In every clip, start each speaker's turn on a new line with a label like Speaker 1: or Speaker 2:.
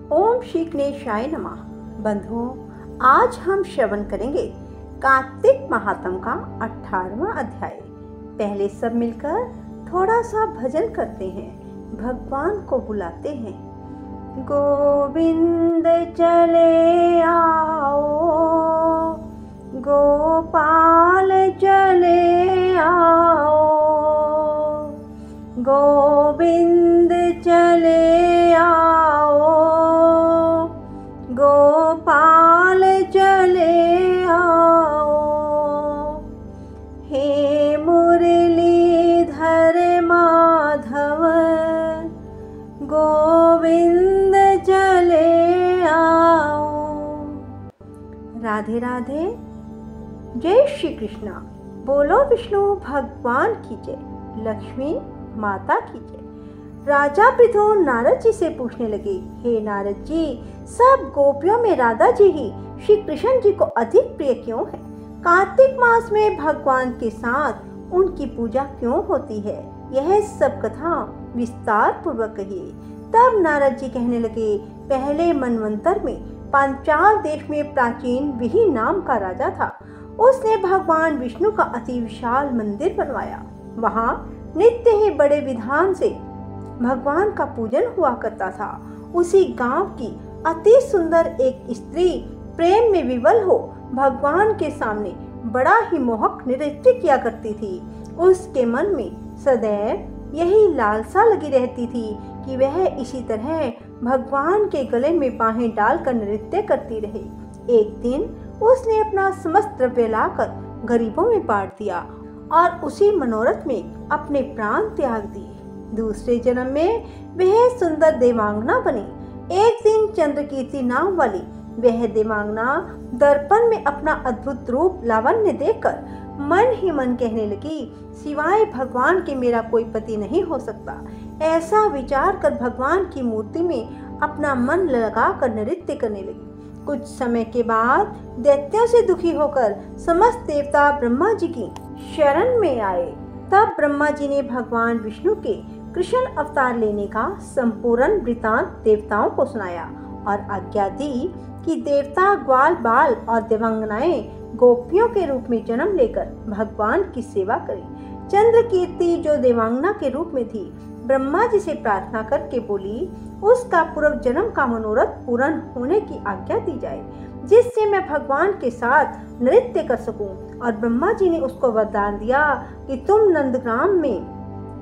Speaker 1: ओम श्री गणेशाय नमः। बंधुओं, आज हम श्रवण करेंगे कार्तिक महात्म का 18वां अध्याय। पहले सब मिलकर थोड़ा सा भजन करते हैं, भगवान को बुलाते हैं। गोविंद चले आओ, गोपाल चले आओ, गोविंद चले आओ, गोपाल चले आओ। हे मुरलीधर माधव, गोविंद चले आओ। राधे राधे। जय श्री कृष्णा। बोलो विष्णु भगवान की जय, लक्ष्मी माता की जय। राजा पृथु नारद जी से पूछने लगे, हे नारद जी, सब गोपियों में राधा जी ही श्री कृष्ण जी को अधिक प्रिय क्यों है? कार्तिक मास में भगवान के साथ उनकी पूजा क्यों होती है? यह सब कथा विस्तार पूर्वक कहिए। तब नारद जी कहने लगे, पहले मनवंतर में पांचाल देश में प्राचीन विहि नाम का राजा था। उसने भगवान विष्णु का अति विशाल मंदिर बनवाया। वहाँ नित्य ही बड़े विधान से भगवान का पूजन हुआ करता था। उसी गांव की अति सुंदर एक स्त्री प्रेम में विवल हो भगवान के सामने बड़ा ही मोहक नृत्य किया करती थी। उसके मन में सदैव यही लालसा लगी रहती थी कि वह इसी तरह भगवान के गले में बाहें डालकर नृत्य करती रहे। एक दिन उसने अपना समस्त द्रव्य लाकर गरीबों में बांट दिया और उसी मनोरथ में अपने प्राण त्याग दिए। दूसरे जन्म में वह सुंदर देवांगना बनी। एक दिन चंद्रकीर्ति नाम वाली वह देवांगना दर्पण में अपना अद्भुत रूप लावण्य देखकर मन ही मन कहने लगी, सिवाय भगवान के मेरा कोई पति नहीं हो सकता। ऐसा विचार कर भगवान की मूर्ति में अपना मन लगाकर नृत्य करने लगी। कुछ समय के बाद दैत्यों से दुखी होकर समस्त देवता ब्रह्मा जी की शरण में आए। तब ब्रह्मा जी ने भगवान विष्णु के कृष्ण अवतार लेने का संपूर्ण वृतांत देवताओं को सुनाया और आज्ञा दी कि देवता ग्वाल बाल और देवांगनाएं गोपियों के रूप में जन्म लेकर भगवान की सेवा करें। चंद्रकीर्ति जो देवांगना के रूप में थी, ब्रह्मा जी से प्रार्थना करके बोली, उसका पूर्व जन्म का मनोरथ पूर्ण होने की आज्ञा दी जाए, जिससे मैं भगवान के साथ नृत्य कर सकूं। और ब्रह्मा जी ने उसको वरदान दिया कि तुम नंदग्राम में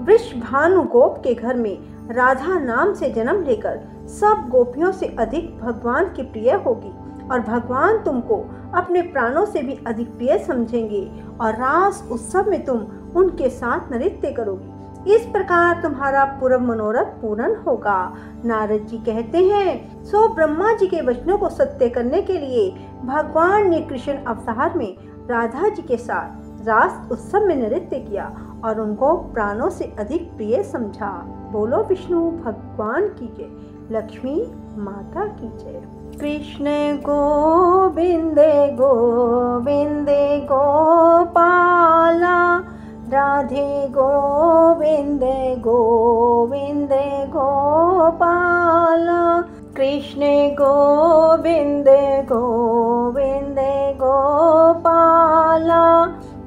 Speaker 1: वृषभानु गोप के घर में राधा नाम से जन्म लेकर सब गोपियों से अधिक भगवान की प्रिय होगी और भगवान तुमको अपने प्राणों से भी अधिक प्रिय समझेंगे और रास उत्सव में तुम उनके साथ नृत्य करोगी। इस प्रकार तुम्हारा पूर्व मनोरथ पूर्ण होगा। नारद जी कहते हैं, सो ब्रह्मा जी के वचनों को सत्य करने के लिए भगवान ने कृष्ण अवतार में राधा जी के साथ रास उत्सव में नृत्य किया और उनको प्राणों से अधिक प्रिय समझा। बोलो विष्णु भगवान की जय, लक्ष्मी माता की जय। कृष्ण गोविंद गोविंद गोपाला, राधे गोविंद गोविंद गोपाला। कृष्ण गोविंद गोविंद गोपाला,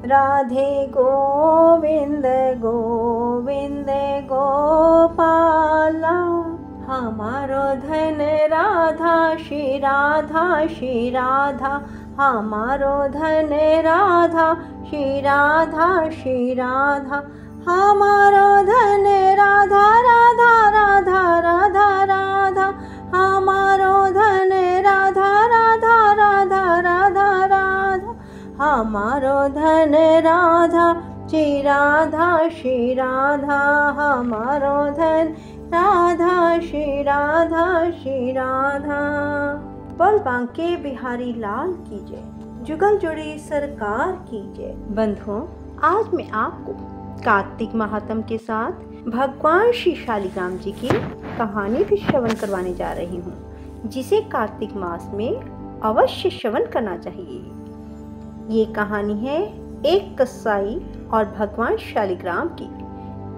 Speaker 1: राधे गोविंद गोविंद गोपाला। हमारो धन राधा श्री राधा श्री राधा, हमारो धन राधा श्री राधा श्री राधा, हमारो धन राधा राधा राधा राधा राधा, हमारो धन राधा राधा राधा राधा राधा, हमारो धन राधा श्री राधा श्री राधा, हमारो धन राधा श्री राधा श्री राधा। बोल बांके बिहारी लाल की जय, जुगल जोड़ी सरकार की जय। बंधुओं, आज मैं आपको कार्तिक महात्म के साथ भगवान श्री शालिग्राम जी की कहानी भी श्रवण करवाने जा रही हूँ, जिसे कार्तिक मास में अवश्य श्रवण करना चाहिए। ये कहानी है एक कसाई और भगवान शालिग्राम की।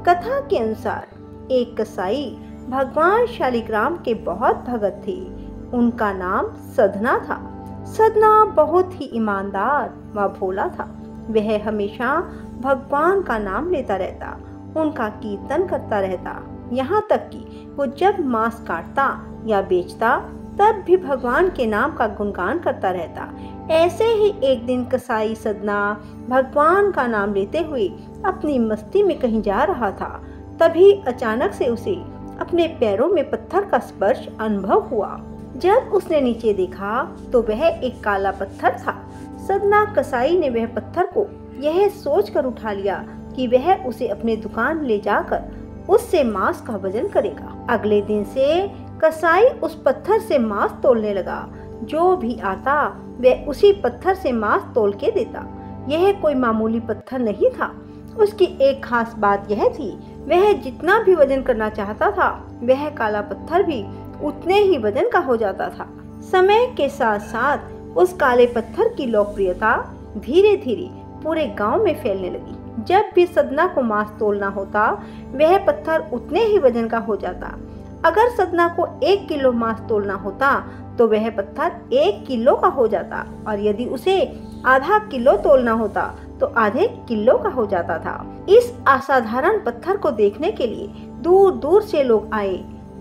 Speaker 1: कथा के अनुसार एक कसाई भगवान शालिग्राम के बहुत भगत थे। उनका नाम सदना था। सदना बहुत ही ईमानदार व भोला था। वह हमेशा भगवान का नाम लेता रहता, उनका कीर्तन करता रहता। यहाँ तक कि वो जब मांस काटता या बेचता तब भी भगवान के नाम का गुणगान करता रहता। ऐसे ही एक दिन कसाई सदना भगवान का नाम लेते हुए अपनी मस्ती में कहीं जा रहा था। तभी अचानक से उसे अपने पैरों में पत्थर का स्पर्श अनुभव हुआ। जब उसने नीचे देखा तो वह एक काला पत्थर था। सदना कसाई ने वह पत्थर को यह सोचकर उठा लिया कि वह उसे अपने दुकान ले जाकर उससे मांस का वजन करेगा। अगले दिन से कसाई उस पत्थर से मांस तोलने लगा। जो भी आता वह उसी पत्थर से मांस तोल के देता। यह कोई मामूली पत्थर नहीं था। उसकी एक खास बात यह थी, वह जितना भी वजन करना चाहता था वह काला पत्थर भी उतने ही वजन का हो जाता था। समय के साथ साथ उस काले पत्थर की लोकप्रियता धीरे धीरे पूरे गांव में फैलने लगी। जब भी सदना को मांस तोलना होता वह पत्थर उतने ही वजन का हो जाता। अगर सदना को 1 किलो मांस तोलना होता तो वह पत्थर 1 किलो का हो जाता, और यदि उसे आधा किलो तोलना होता तो आधे किलो का हो जाता था। इस असाधारण पत्थर को देखने के लिए दूर दूर से लोग आए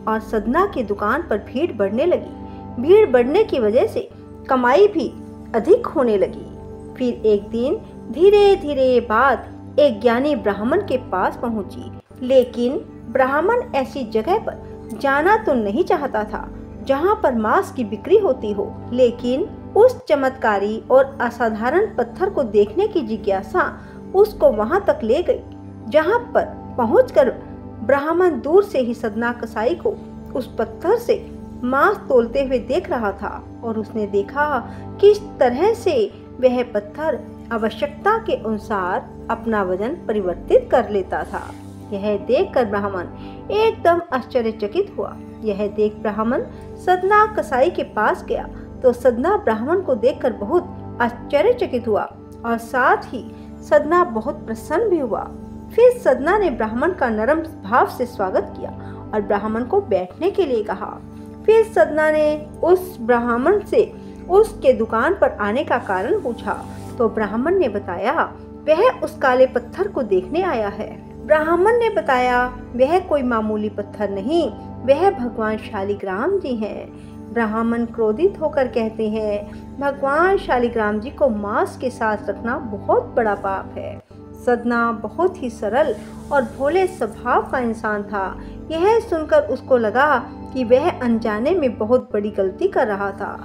Speaker 1: और सदना की दुकान पर भीड़ बढ़ने लगी। भीड़ बढ़ने की वजह से कमाई भी अधिक होने लगी। फिर एक दिन धीरे धीरे बात एक ज्ञानी ब्राह्मण के पास पहुंची, लेकिन ब्राह्मण ऐसी जगह पर जाना तो नहीं चाहता था जहां पर मांस की बिक्री होती हो, लेकिन उस चमत्कारी और असाधारण पत्थर को देखने की जिज्ञासा उसको वहां तक ले गई, जहां पर पहुंचकर ब्राह्मण दूर से ही सदना कसाई को उस पत्थर से मांस तोलते हुए देख रहा था। और उसने देखा किस तरह से वह पत्थर आवश्यकता के अनुसार अपना वजन परिवर्तित कर लेता था। यह देखकर ब्राह्मण एकदम आश्चर्यचकित हुआ। यह देख ब्राह्मण सदना कसाई के पास गया तो सदना ब्राह्मण को देखकर बहुत आश्चर्यचकित हुआ और साथ ही सदना बहुत प्रसन्न भी हुआ। फिर सदना ने ब्राह्मण का नरम भाव से स्वागत किया और ब्राह्मण को बैठने के लिए कहा। फिर सदना ने उस ब्राह्मण से उसके दुकान पर आने का कारण पूछा तो ब्राह्मण ने बताया वह उस काले पत्थर को देखने आया है। ब्राह्मण ने बताया वह कोई मामूली पत्थर नहीं, वह भगवान शालिग्राम जी हैं। ब्राह्मण क्रोधित होकर कहते हैं, भगवान शालिग्राम जी को मांस के साथ रखना बहुत बड़ा पाप है। सदना बहुत ही सरल और भोले स्वभाव का इंसान था। यह सुनकर उसको लगा कि वह अनजाने में बहुत बड़ी गलती कर रहा था।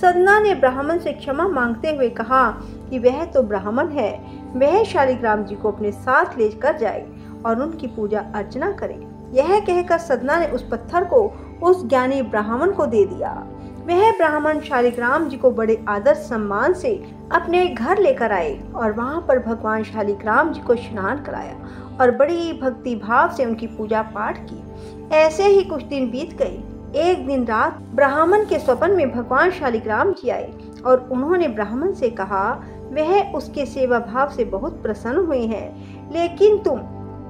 Speaker 1: सदना ने ब्राह्मण से क्षमा मांगते हुए कहा कि वह तो ब्राह्मण है, वह शालिग्राम जी को अपने साथ लेकर जाए और उनकी पूजा अर्चना करे। यह कहकर सदना ने उस पत्थर को उस ज्ञानी ब्राह्मण को दे दिया। वह ब्राह्मण शालिग्राम जी को बड़े आदर सम्मान से अपने घर लेकर आए और वहां पर भगवान शालिग्राम जी को स्नान कराया और बड़ी भक्ति भाव से उनकी पूजा पाठ की। ऐसे ही कुछ दिन बीत गए। एक दिन रात ब्राह्मण के स्वप्न में भगवान शालिग्राम जी आए और उन्होंने ब्राह्मण से कहा वह उसके सेवा भाव से बहुत प्रसन्न हुए हैं, लेकिन तुम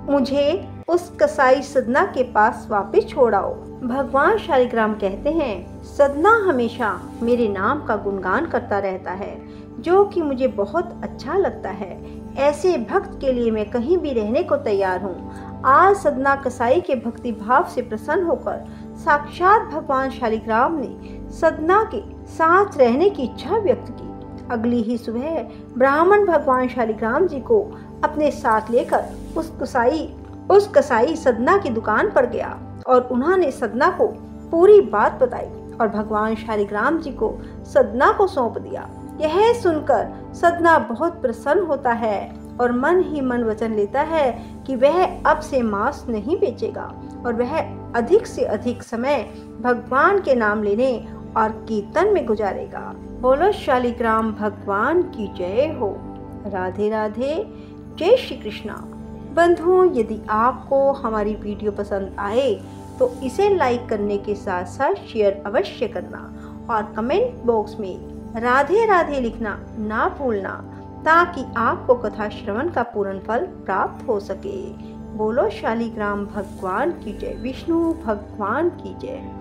Speaker 1: मुझे उस कसाई सदना के पास वापस छोड़ आओ। भगवान शालिग्राम कहते हैं, सदना हमेशा मेरे नाम का गुणगान करता रहता है, जो कि मुझे बहुत अच्छा लगता है। ऐसे भक्त के लिए मैं कहीं भी रहने को तैयार हूँ। आज सदना कसाई के भक्ति भाव से प्रसन्न होकर साक्षात भगवान शालिग्राम ने सदना के साथ रहने की इच्छा व्यक्त की। अगली ही सुबह ब्राह्मण भगवान शालिग्राम जी को अपने साथ लेकर उस कसाई सदना की दुकान पर गया और उन्होंने सदना को पूरी बात बताई और भगवान शालिग्राम जी को सदना को सौंप दिया। यह सुनकर सदना बहुत प्रसन्न होता है और मन ही मन वचन लेता है कि वह अब से मांस नहीं बेचेगा और वह अधिक से अधिक समय भगवान के नाम लेने और कीर्तन में गुजारेगा। बोलो शालिग्राम भगवान की जय हो। राधे राधे, जय श्री कृष्णा। बंधुओं, यदि आपको हमारी वीडियो पसंद आए तो इसे लाइक करने के साथ साथ शेयर अवश्य करना और कमेंट बॉक्स में राधे राधे लिखना ना भूलना, ताकि आपको कथा श्रवण का पूर्ण फल प्राप्त हो सके। बोलो शालिग्राम भगवान की जय, विष्णु भगवान की जय।